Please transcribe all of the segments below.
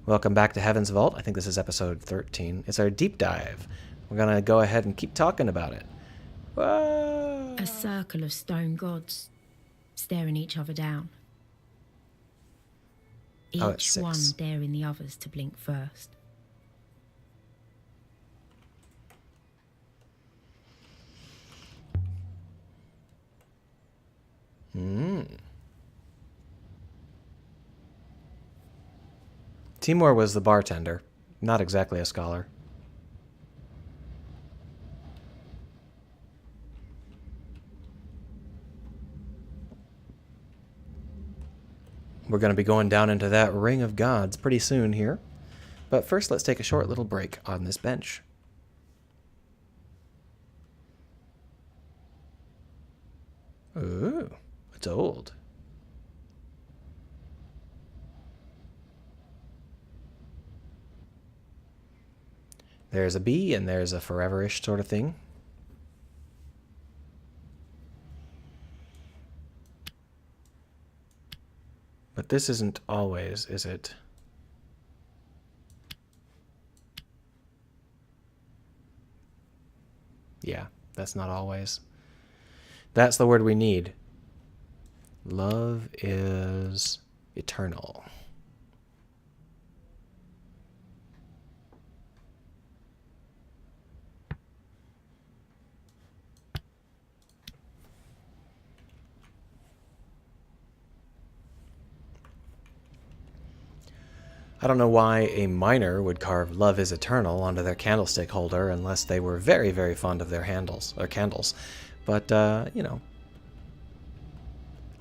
Welcome back to Heaven's Vault. I think this is episode 13. It's our deep dive. We're going to go ahead and keep talking about it. Whoa. A circle of stone gods, staring each other down. Each one daring the others to blink first. Timur was the bartender, not exactly a scholar. We're going to be going down into that ring of gods pretty soon here. But first, let's take a short little break on this bench. Ooh, it's old. There's a bee and there's a forever-ish sort of thing. But this isn't always, is it? Yeah, that's not always. That's the word we need. Love is eternal. I don't know why a miner would carve "Love is Eternal" onto their candlestick holder unless they were very, very fond of their candles. But, you know.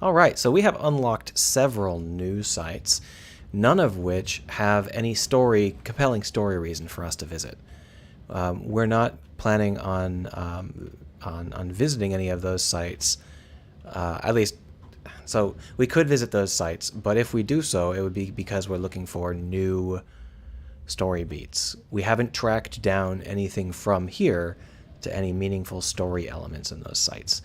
Alright, so we have unlocked several new sites, none of which have any compelling story reason for us to visit. We're not planning on visiting any of those sites, at least. So we could visit those sites, but if we do so, it would be because we're looking for new story beats. We haven't tracked down anything from here to any meaningful story elements in those sites.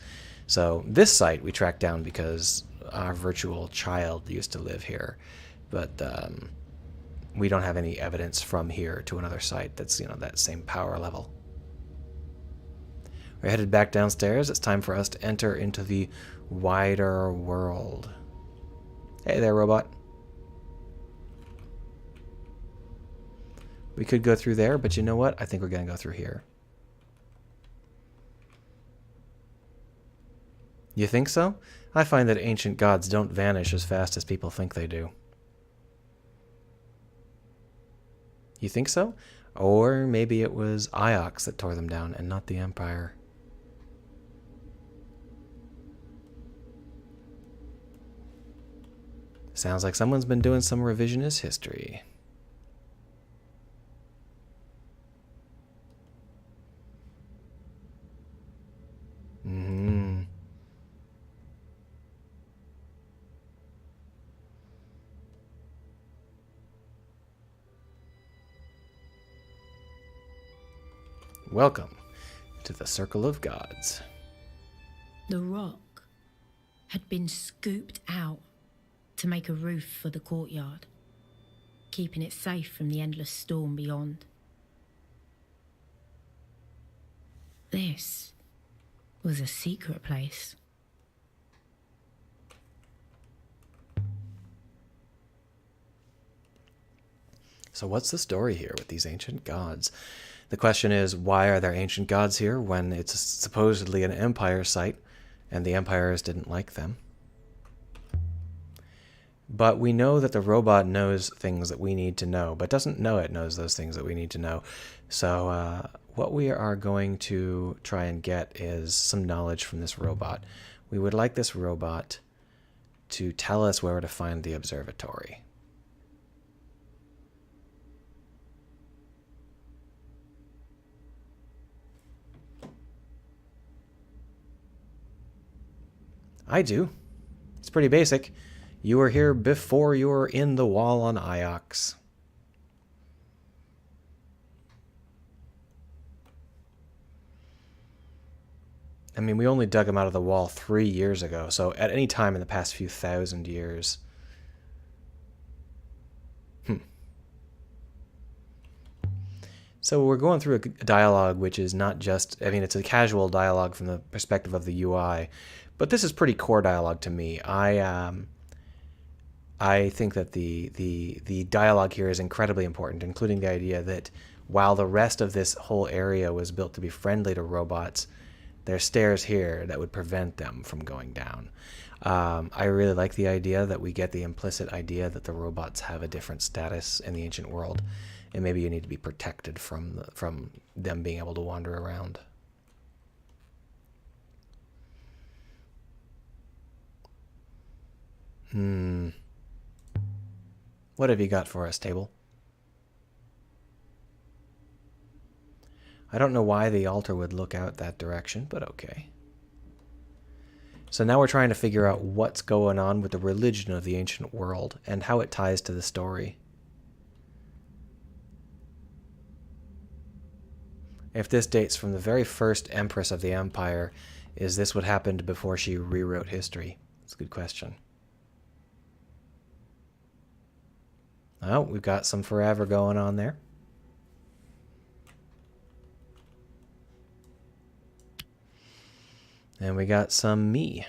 So this site we tracked down because our virtual child used to live here, but we don't have any evidence from here to another site that's, you know, that same power level. We're headed back downstairs. It's time for us to enter into the wider world. Hey there, robot. We could go through there, but you know what? I think we're going to go through here. You think so? I find that ancient gods don't vanish as fast as people think they do. You think so? Or maybe it was Iox that tore them down and not the Empire. Sounds like someone's been doing some revisionist history. Welcome to the Circle of Gods. The rock had been scooped out to make a roof for the courtyard, keeping it safe from the endless storm beyond. This was a secret place. So what's the story here with these ancient gods? The question is, why are there ancient gods here when it's supposedly an Empire site and the Empires didn't like them? But we know that the robot knows things that we need to know, but doesn't know it knows those things that we need to know. So what we are going to try and get is some knowledge from this robot. We would like this robot to tell us where to find the observatory. I do. It's pretty basic. You were here before you were in the wall on Iox. I mean, we only dug him out of the wall 3 years ago, so at any time in the past few thousand years. So we're going through a dialogue which is not just, I mean, it's a casual dialogue from the perspective of the UI, but this is pretty core dialogue to me. I think that the dialogue here is incredibly important, including the idea that while the rest of this whole area was built to be friendly to robots, there's stairs here that would prevent them from going down. I really like the idea that we get the implicit idea that the robots have a different status in the ancient world, and maybe you need to be protected from them being able to wander around. What have you got for us, table? I don't know why the altar would look out that direction, but okay. So now we're trying to figure out what's going on with the religion of the ancient world and how it ties to the story. If this dates from the very first empress of the empire, is this what happened before she rewrote history? That's a good question. Oh, we've got some forever going on there. And we got some me.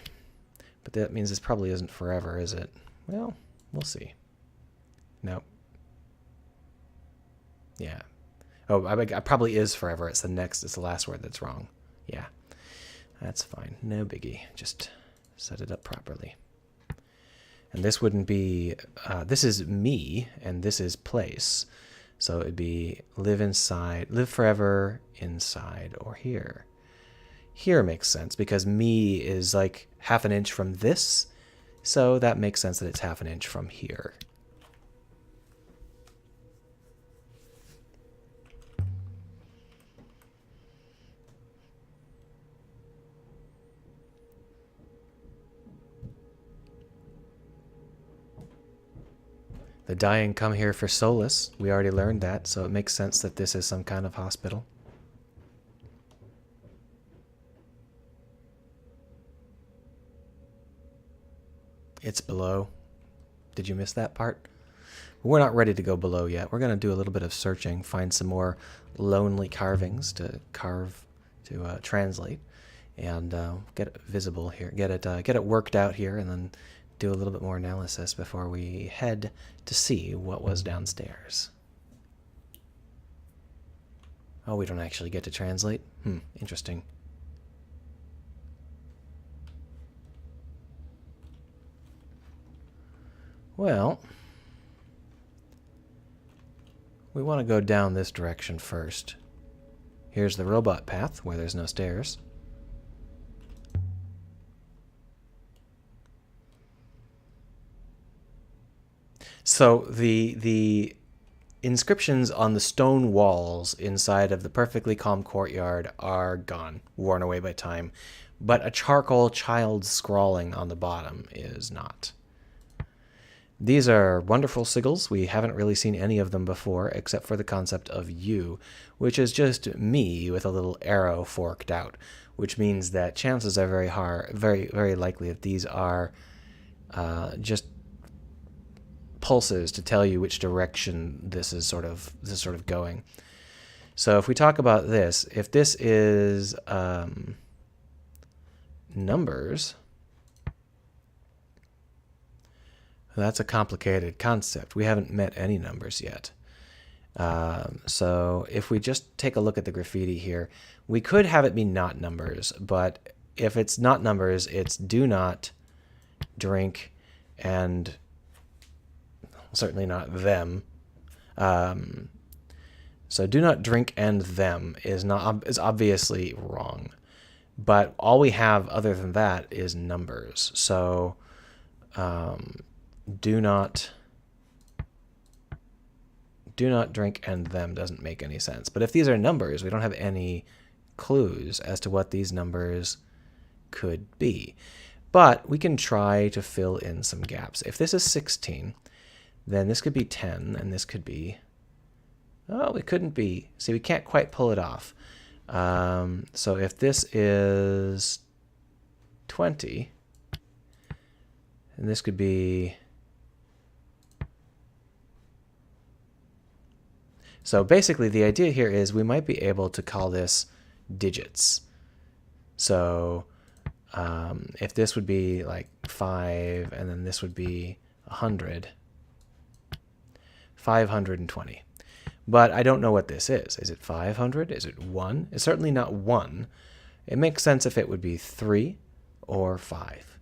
But that means this probably isn't forever, is it? Well, we'll see. Nope. Yeah. Oh, I probably is forever. It's the last word that's wrong. Yeah. That's fine. No biggie. Just set it up properly. And this wouldn't be, this is me, and this is place. So it'd be live inside, live forever inside, or here. Here makes sense, because me is like half an inch from this, so that makes sense that it's half an inch from here. The dying come here for solace. We already learned that, so it makes sense that this is some kind of hospital. It's below. Did you miss that part? We're not ready to go below yet. We're going to do a little bit of searching, find some more lonely carvings to translate, and get it visible here. Get it worked out here, and then do a little bit more analysis before we head to see what was downstairs. Oh, we don't actually get to translate? Interesting. Well, we want to go down this direction first. Here's the robot path, where there's no stairs. So the inscriptions on the stone walls inside of the perfectly calm courtyard are gone, worn away by time, but a charcoal child scrawling on the bottom is not. These are wonderful sigils. We haven't really seen any of them before, except for the concept of you, which is just me with a little arrow forked out, which means that chances are very likely that these are just pulses to tell you which direction this is sort of going. So if we talk about this, if this is numbers, that's a complicated concept. We haven't met any numbers yet. So if we just take a look at the graffiti here, we could have it be not numbers, but if it's not numbers, it's do not drink and certainly not them. So do not drink and them is obviously wrong. But all we have other than that is numbers. So do not drink and them doesn't make any sense. But if these are numbers, we don't have any clues as to what these numbers could be. But we can try to fill in some gaps. If this is 16, then this could be 10, and this could be... Oh, it couldn't be. See, we can't quite pull it off. So if this is 20, and this could be... So basically the idea here is we might be able to call this digits. So if this would be like 5 and then this would be 100, 520. But I don't know what this is. Is it 500? Is it 1? It's certainly not 1. It makes sense if it would be 3 or 5.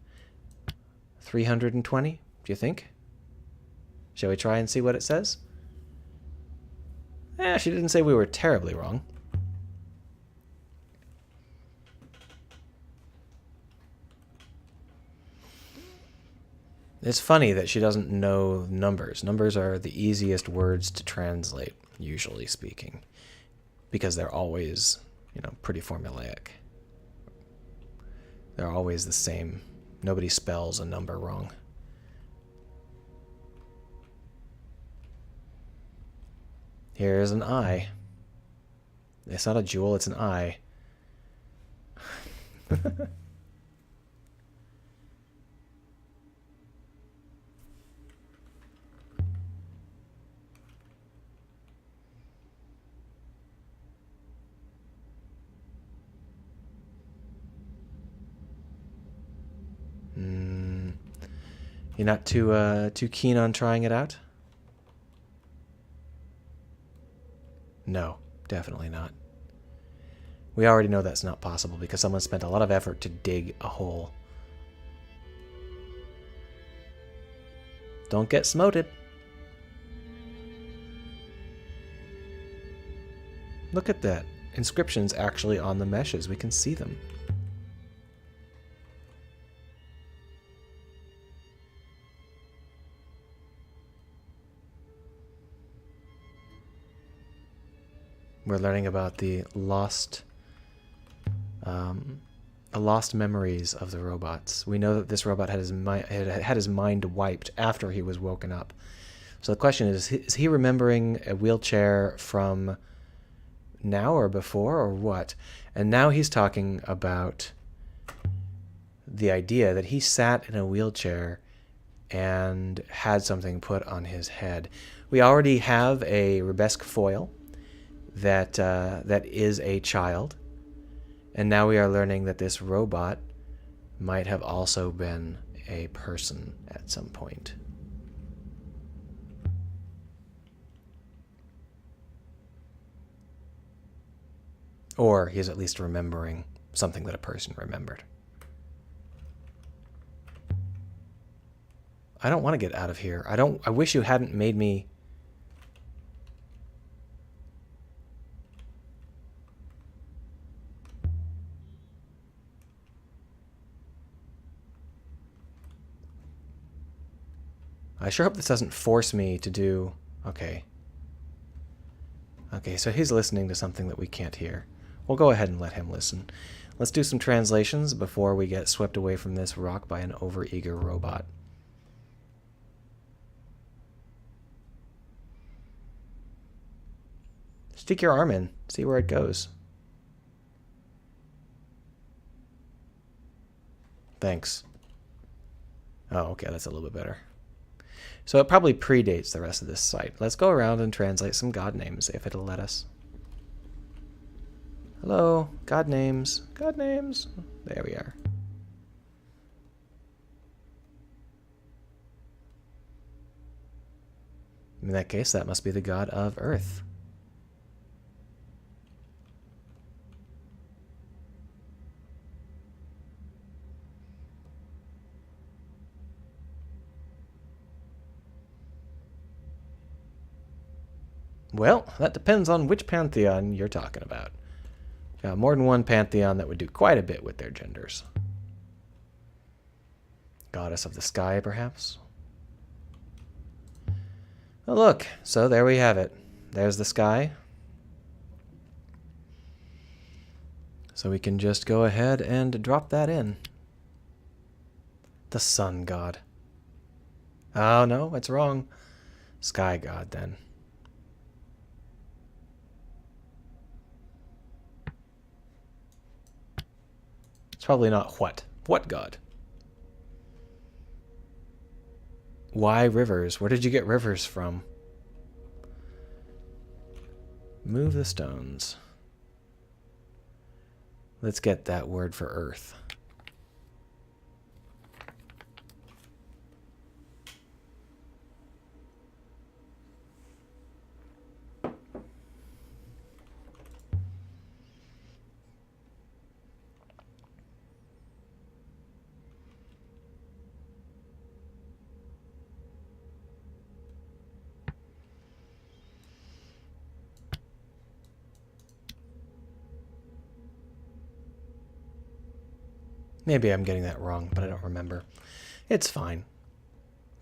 320, do you think? Shall we try and see what it says? She didn't say we were terribly wrong. It's funny that she doesn't know numbers. Numbers are the easiest words to translate, usually speaking, because they're always, pretty formulaic. They're always the same. Nobody spells a number wrong. Here's an eye. It's not a jewel, it's an eye. You're not too keen on trying it out? No, definitely not. We already know that's not possible because someone spent a lot of effort to dig a hole. Don't get smoted. Look at that. Inscriptions actually on the meshes. We can see them. We're learning about the lost memories of the robots. We know that this robot had his mind wiped after he was woken up. So the question is he remembering a wheelchair from now or before or what? And now he's talking about the idea that he sat in a wheelchair and had something put on his head. We already have a Rebesque foil that is a child, and now we are learning that this robot might have also been a person at some point. Or he's at least remembering something that a person remembered. I don't want to get out of here. I wish you hadn't made me... I sure hope this doesn't force me to do... Okay. Okay, so he's listening to something that we can't hear. We'll go ahead and let him listen. Let's do some translations before we get swept away from this rock by an overeager robot. Stick your arm in. See where it goes. Thanks. Oh, okay, that's a little bit better. So it probably predates the rest of this site. Let's go around and translate some god names, if it'll let us. Hello, god names. God names. There we are. In that case, that must be the god of Earth. Well, that depends on which pantheon you're talking about. Got more than one pantheon that would do quite a bit with their genders. Goddess of the sky, perhaps? Oh, look. So there we have it. There's the sky. So we can just go ahead and drop that in. The sun god. Oh, no, it's wrong. Sky god, then. It's probably not what. What god? Why rivers? Where did you get rivers from? Move the stones. Let's get that word for earth. Maybe I'm getting that wrong, but I don't remember. It's fine.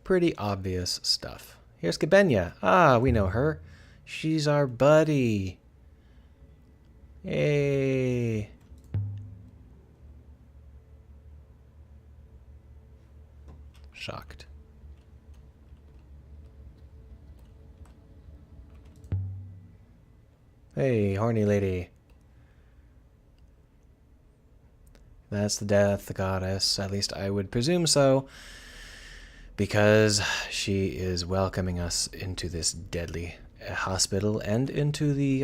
Pretty obvious stuff. Here's Gabenya. Ah, we know her. She's our buddy. Hey. Shocked. Hey, horny lady. That's the death goddess. At least I would presume so. Because she is welcoming us into this deadly hospital and into the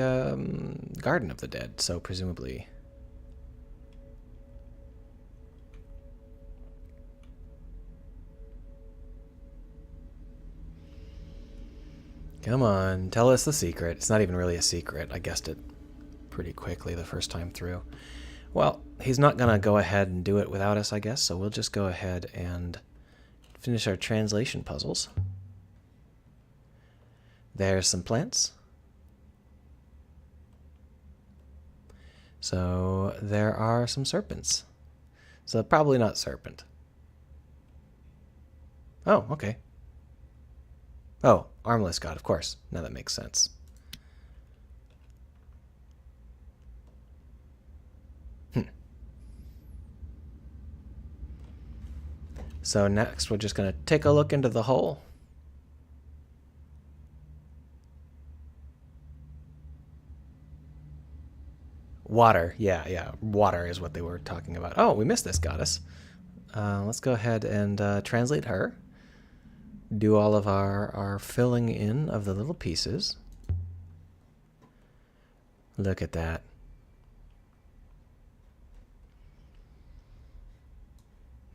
Garden of the Dead, so presumably. Come on, tell us the secret. It's not even really a secret. I guessed it pretty quickly the first time through. Well, he's not going to go ahead and do it without us, I guess, so we'll just go ahead and finish our translation puzzles. There's some plants. So there are some serpents. So probably not serpent. Oh, okay. Oh, armless god, of course. Now that makes sense. So next we're just going to take a look into the hole. Water. Yeah. Water is what they were talking about. Oh, we missed this goddess. Let's go ahead and translate her. Do all of our filling in of the little pieces. Look at that.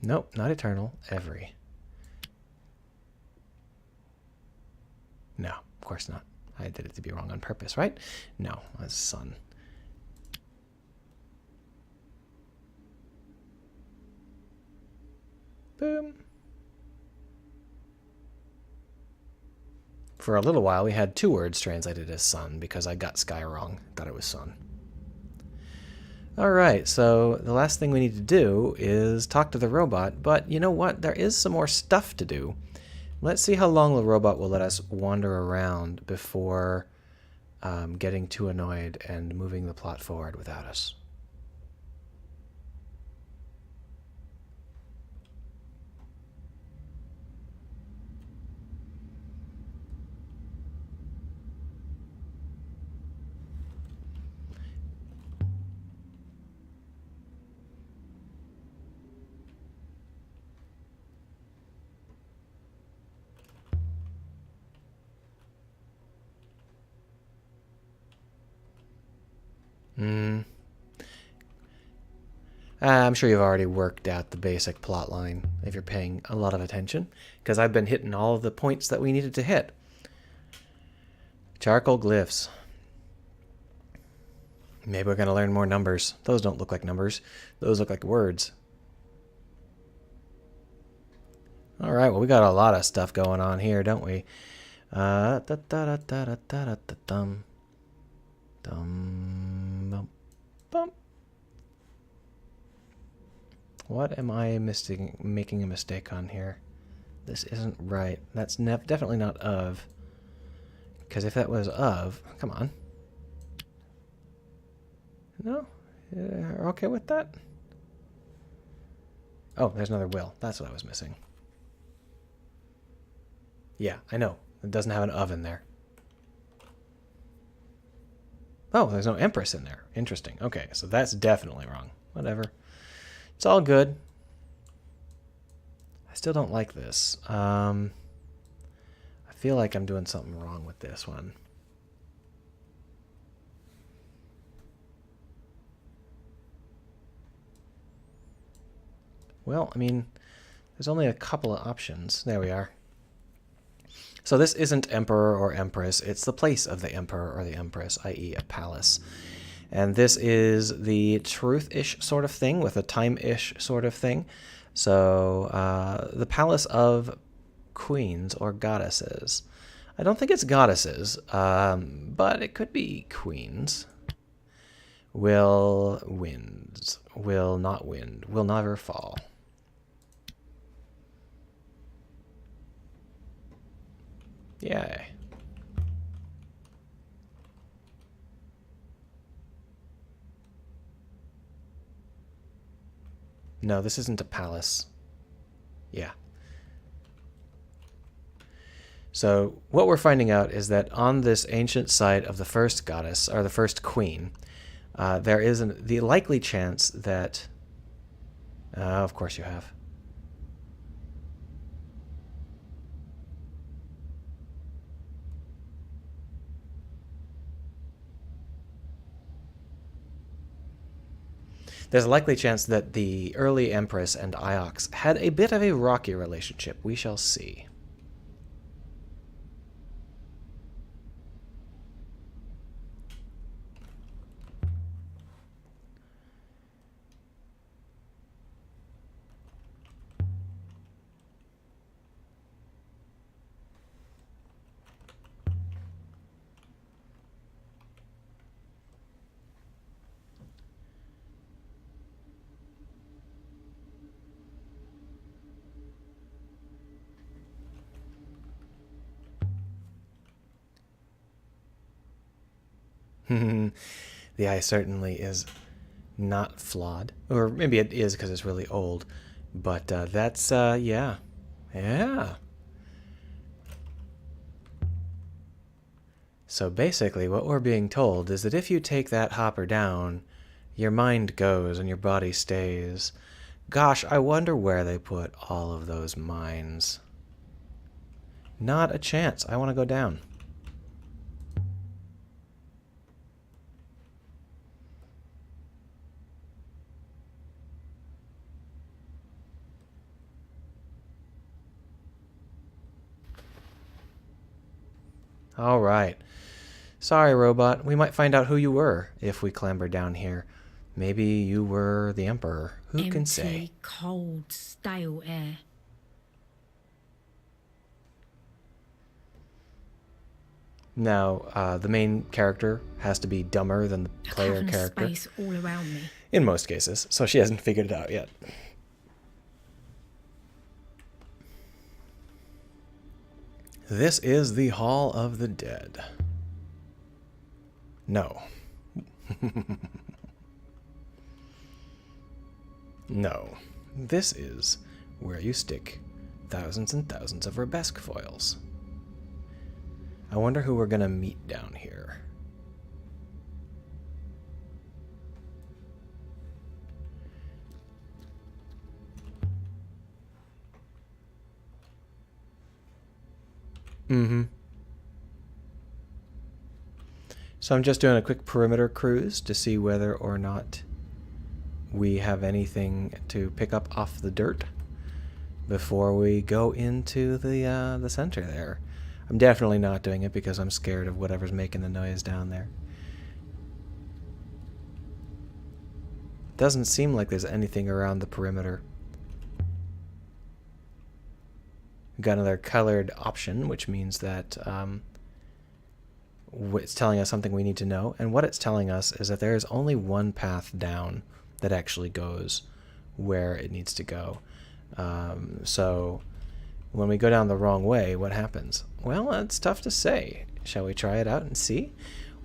Nope, not eternal. Every. No, of course not. I did it to be wrong on purpose, right? No, that's sun. Boom. For a little while, we had two words translated as sun because I got sky wrong. Thought it was sun. All right, so the last thing we need to do is talk to the robot, but you know what? There is some more stuff to do. Let's see how long the robot will let us wander around before getting too annoyed and moving the plot forward without us. I'm sure you've already worked out the basic plot line if you're paying a lot of attention, because I've been hitting all of the points that we needed to hit. Charcoal glyphs. Maybe we're going to learn more numbers. Those don't look like numbers. Those look like words. All right, well, we got a lot of stuff going on here, don't we? What am I making a mistake on here? This isn't right. That's definitely not of. Because if that was of, come on. No? You're okay with that? Oh, there's another will. That's what I was missing. Yeah, I know. It doesn't have an of in there. Oh, there's no empress in there. Interesting. Okay, so that's definitely wrong. Whatever. It's all good. I still don't like this. I feel like I'm doing something wrong with this one. Well, I mean, there's only a couple of options. There we are. So this isn't Emperor or Empress. It's the place of the Emperor or the Empress, i.e. a palace. And this is the truth-ish sort of thing with a time-ish sort of thing. So the palace of queens or goddesses. I don't think it's goddesses, but it could be queens. Will winds, will not wind, will never fall. Yay. No, this isn't a palace. Yeah. So what we're finding out is that on this ancient site of the first goddess, or the first queen, there is the likely chance that... of course you have. There's a likely chance that the early Empress and Iox had a bit of a rocky relationship. We shall see. The eye certainly is not flawed. Or maybe it is because it's really old. But that's, yeah. Yeah. So basically what we're being told is that if you take that hopper down, your mind goes and your body stays. Gosh, I wonder where they put all of those mines. Not a chance. I want to go down. All right. Sorry, robot. We might find out who you were if we clamber down here. Maybe you were the Emperor. Who can say? Empty, cold, stale air. Now, the main character has to be dumber than the player character. Space all around me. In most cases, so she hasn't figured it out yet. This is the Hall of the Dead. No. No. This is where you stick thousands and thousands of Rebesque foils. I wonder who we're gonna meet down here. So I'm just doing a quick perimeter cruise to see whether or not we have anything to pick up off the dirt before we go into the center there. I'm definitely not doing it because I'm scared of whatever's making the noise down there. Doesn't seem like there's anything around the perimeter. We've got another colored option, which means that it's telling us something we need to know. And what it's telling us is that there is only one path down that actually goes where it needs to go. So when we go down the wrong way, what happens? Well, it's tough to say. Shall we try it out and see?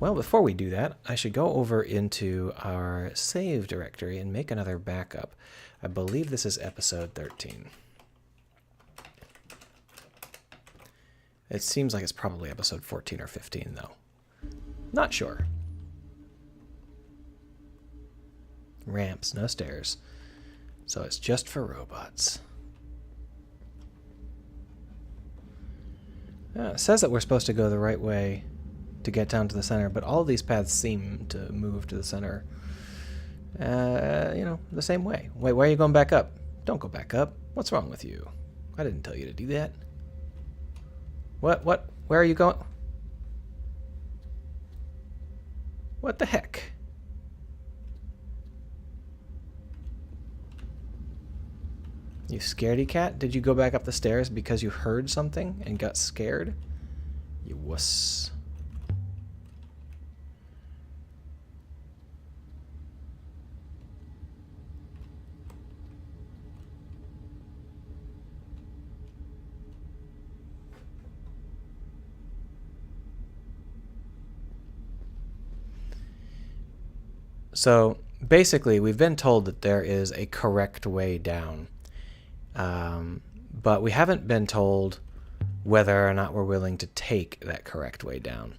Well, before we do that, I should go over into our save directory and make another backup. I believe this is episode 13. It seems like it's probably episode 14 or 15, though. Not sure. Ramps, no stairs. So it's just for robots. It says that we're supposed to go the right way to get down to the center, but all of these paths seem to move to the center, you know, the same way. Wait, why are you going back up? Don't go back up. What's wrong with you? I didn't tell you to do that. What? Where are you going? What the heck? You scaredy cat? Did you go back up the stairs because you heard something and got scared? You wuss. So basically, we've been told that there is a correct way down. But we haven't been told whether or not we're willing to take that correct way down.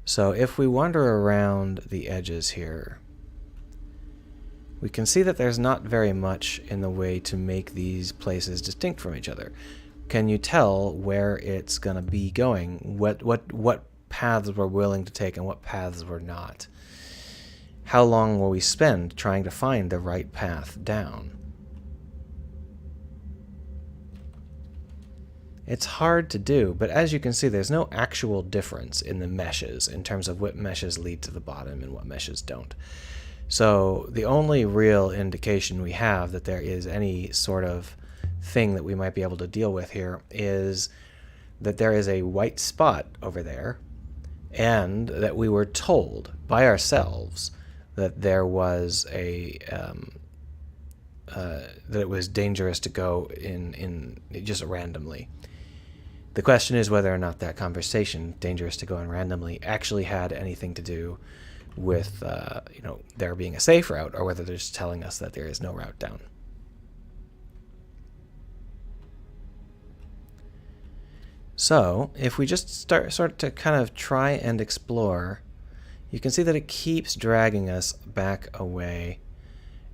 So if we wander around the edges here, we can see that there's not very much in the way to make these places distinct from each other. Can you tell where it's going to be going? What paths we're willing to take and what paths we're not? How long will we spend trying to find the right path down? It's hard to do, but as you can see, there's no actual difference in the meshes in terms of what meshes lead to the bottom and what meshes don't. So the only real indication we have that there is any sort of thing that we might be able to deal with here is that there is a white spot over there, and that we were told by ourselves that there was a that it was dangerous to go in just randomly. The question is whether or not that conversation, dangerous to go in randomly, actually had anything to do with there being a safe route, or whether they're just telling us that there is no route down. So if we just start to kind of try and explore, you can see that it keeps dragging us back away,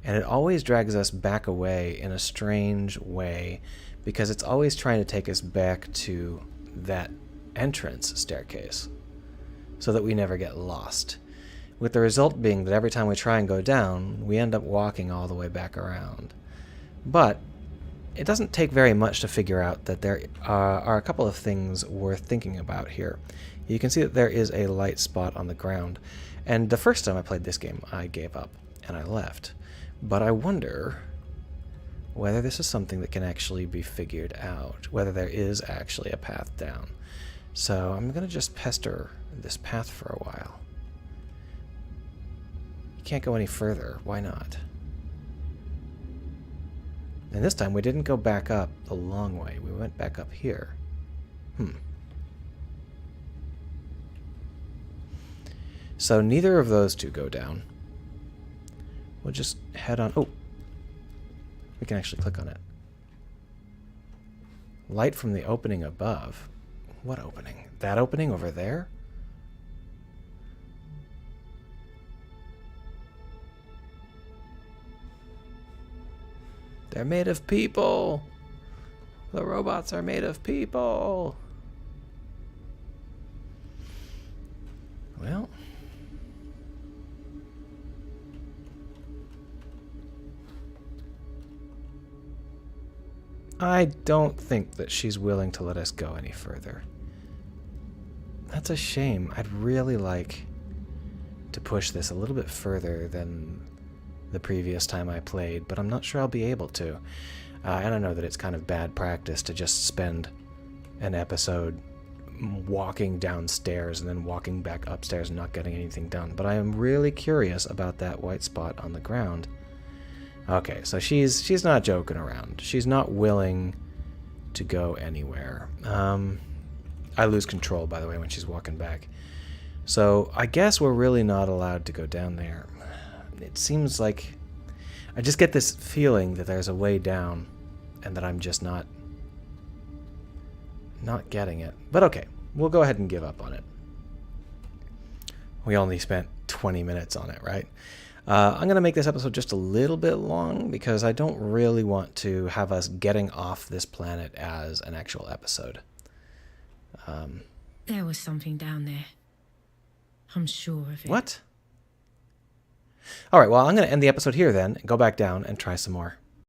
and it always drags us back away in a strange way, because it's always trying to take us back to that entrance staircase so that we never get lost, with the result being that every time we try and go down, we end up walking all the way back around. But it doesn't take very much to figure out that there are a couple of things worth thinking about here. You can see that there is a light spot on the ground, and the first time I played this game, I gave up and I left. But I wonder whether this is something that can actually be figured out, whether there is actually a path down. So I'm going to just pester this path for a while. You can't go any further. Why not? And this time we didn't go back up the long way. We went back up here. So neither of those two go down. We'll just head on. Oh, we can actually click on it. Light from the opening above. What opening? That opening over there? They're made of people. The robots are made of people. Well, I don't think that she's willing to let us go any further. That's a shame. I'd really like to push this a little bit further than the previous time I played, but I'm not sure I'll be able to. And I know that it's kind of bad practice to just spend an episode walking downstairs and then walking back upstairs and not getting anything done, but I am really curious about that white spot on the ground. Okay, so she's not joking around. She's not willing to go anywhere. I lose control, by the way, when she's walking back. So I guess we're really not allowed to go down there. It seems like I just get this feeling that there's a way down and that I'm just not getting it. But okay, we'll go ahead and give up on it. We only spent 20 minutes on it, right? I'm going to make this episode just a little bit long because I don't really want to have us getting off this planet as an actual episode. There was something down there. I'm sure of it. What? All right, well, I'm going to end the episode here then, and go back down and try some more.